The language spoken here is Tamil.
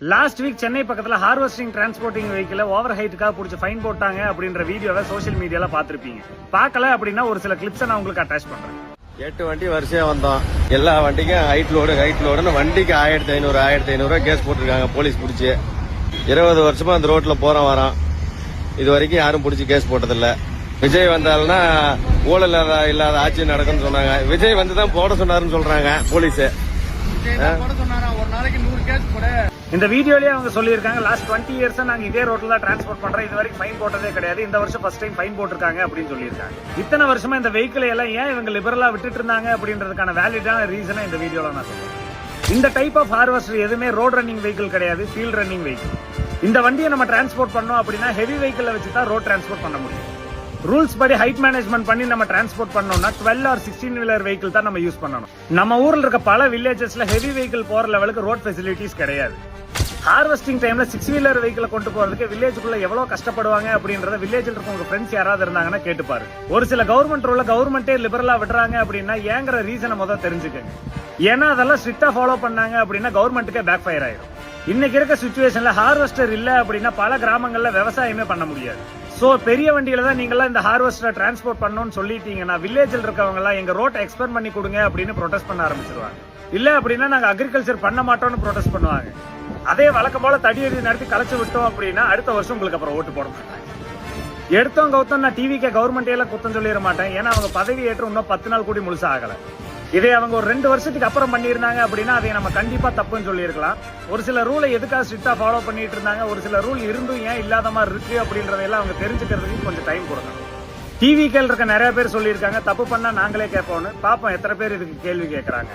லாஸ்ட் வீக் சென்னை பக்கத்துல ஹார்வெஸ்டிங் டிரான்ஸ்போர்ட்டிங் வெஹிக்கிள் ஓவர் ஹைட்டுக்காக பிடிச்சி ஃபைன் போட்டாங்க அப்படின்ற வீடியோவை சோசியல் மீடியால பாத்திருப்பீங்க. பார்க்கல அப்படின்னா ஒரு சில கிளிப்ஸ் நான் உங்களுக்கு அட்டாச் பண்றேன். 8 வண்டி வரிசையா வந்தோம். எல்லா வண்டிக்கும் ஹைட் லோடுன்னு வண்டிக்கு 1500 கேஸ் போட்டிருக்காங்க போலீஸ் பிடிச்சி. 20 வருஷமா அந்த ரோட்ல போறோம் வரோம். இது வரைக்கும் யாரும் பிடிச்சி கேஸ் போட்டதில்ல. விஜய் வந்தாலும்னா ஊழல் இல்லாத ஆட்சி நடக்கும்னு சொன்னாங்க. விஜய் வந்து தான் போட சொன்னாருன்னு சொல்றாங்க போலீஸ். இந்த வீடியோலயே அவங்க சொல்லியிருக்காங்க, லாஸ்ட் 20 இயர்ஸா நாங்க இதே ரோட்ல தான் டிரான்ஸ்போர்ட் பண்றோம், இது வரைக்கும் ஃபைன் போட்டதே கிடையாது, இந்த வருஷம் ஃபர்ஸ்ட் டைம் ஃபைன் போட்டிருக்காங்க அப்படின்னு சொல்லியிருக்காங்க. இத்தனை வருஷமா இந்த வெஹிக்கிளை எல்லாம் ஏன் இவங்க லிபரலா விட்டுட்டு இருந்தாங்க அப்படின்றதுக்கான வேலிடான ரீசனை இந்த வீடியோல நான் சொல்றேன். இந்த டைப் ஆஃப் ஹார்வெஸ்டர் எதுவுமே ரோட் ரன்னிங் வெஹிக்கிள் கிடையாது, ஃபீல்ட் ரன்னிங் வெஹிக்கிள். இந்த வண்டியை நம்ம டிரான்ஸ்போர்ட் பண்ணோம் அப்படின்னா ஹெவி வெஹிக்கிளை வச்சு தான் ரோட் டிரான்ஸ்போர்ட் பண்ண முடியும். ரூல்ஸ் படி ஹைட் மேனேஜ்மெண்ட் பண்ணி நம்ம டிரான்ஸ்போர்ட் பண்ணோம்னா 12 or 16 வீலர் வெஹிக்கிள் தான் நம்ம யூஸ் பண்ணணும். நம்ம ஊர்ல இருக்க பல வில்லேஜஸ்ல ஹெவி வெஹிக்கிள் போற லெவலுக்கு ரோட் ஃபெசிலிட்டிஸ் கிடையாது. ஹார்வெஸ்டிங் டைம்ல 6 வீலர் வெஹிக்கிளை கொண்டு போறதுக்கு வில்லேஜுக்குள்ள எவ்வளவு கஷ்டப்படுவாங்க அப்படின்றத வில்லேஜில் இருக்க உங்க ஃப்ரெண்ட்ஸ் யாராவது இருந்தாங்கன்னா கேட்டுப்பாரு. ஒரு சில கவர்மெண்ட் ரூல்ல கவர்மெண்டே லிபரலா விடுறாங்க அப்படின்னா ஏங்கிற ரீசனை முதல் தெரிஞ்சுக்கங்க. ஏன்னா அதெல்லாம் ஸ்ட்ரிக்டா ஃபாலோ பண்ணாங்க அப்படின்னா கவர்மெண்ட்டுக்கே பேக் ஃபயர் ஆயிடும். இன்னைக்கு இருக்க சிச்சுவேஷன்ல ஹார்வெஸ்டர் இல்ல அப்படின்னா பல கிராமங்கள்ல விவசாயமே பண்ண முடியாது. சோ பெரிய வண்டியில தான் நீங்க இந்த ஹார்வெஸ்டர் டிரான்ஸ்போர்ட் பண்ணணும்னு சொல்லிட்டீங்கன்னா வில்லேஜில் இருக்கவங்க எல்லாம் எங்க ரோட்டை எக்ஸ்பெண்ட் பண்ணி கொடுங்க அப்படின்னு ப்ரொடெஸ்ட் பண்ண ஆரம்பிச்சிருவாங்க. இல்ல அப்படின்னா நாங்க அக்ரிகல்ச்சர் பண்ண மாட்டோம்னு ப்ரொடெஸ்ட் பண்ணுவாங்க. அதே வழக்கம் போல தடியடி நடத்தி கலைச்சு விட்டோம் அப்படின்னா அடுத்த வருஷம் உங்களுக்கு அப்புறம் ஓட்டு போட மாட்டாங்க. எடுத்தோம் கௌத்தம் நான் டிவிக்கு கவர்மெண்ட் எல்லாம் குத்தம் சொல்லிட மாட்டேன். ஏன்னா அவங்க பதவி ஏற்று இன்னும் 10 நாள் கூடி முழுசா ஆகல. இதே அவங்க ஒரு 2 வருஷத்துக்கு அப்புறம் பண்ணியிருந்தாங்க அப்படின்னா அதை நம்ம கண்டிப்பா தப்புன்னு சொல்லியிருக்கலாம். ஒரு சில ரூலை எதுக்காக ஸ்ட்ரிக்டா ஃபாலோ பண்ணிட்டு இருந்தாங்க, ஒரு சில ரூல் இருந்தும் ஏன் இல்லாத மாதிரி இருக்கு அப்படின்றதெல்லாம் அவங்க தெரிஞ்சுக்கிறதுக்கு கொஞ்சம் டைம் கொடுக்கணும். டிவிக்கேல இருக்க நிறைய பேர் சொல்லியிருக்காங்க தப்பு பண்ணா நாங்களே கேட்போம்னு. பாப்போம் எத்தனை பேர் இதுக்கு கேள்வி கேட்கறாங்க.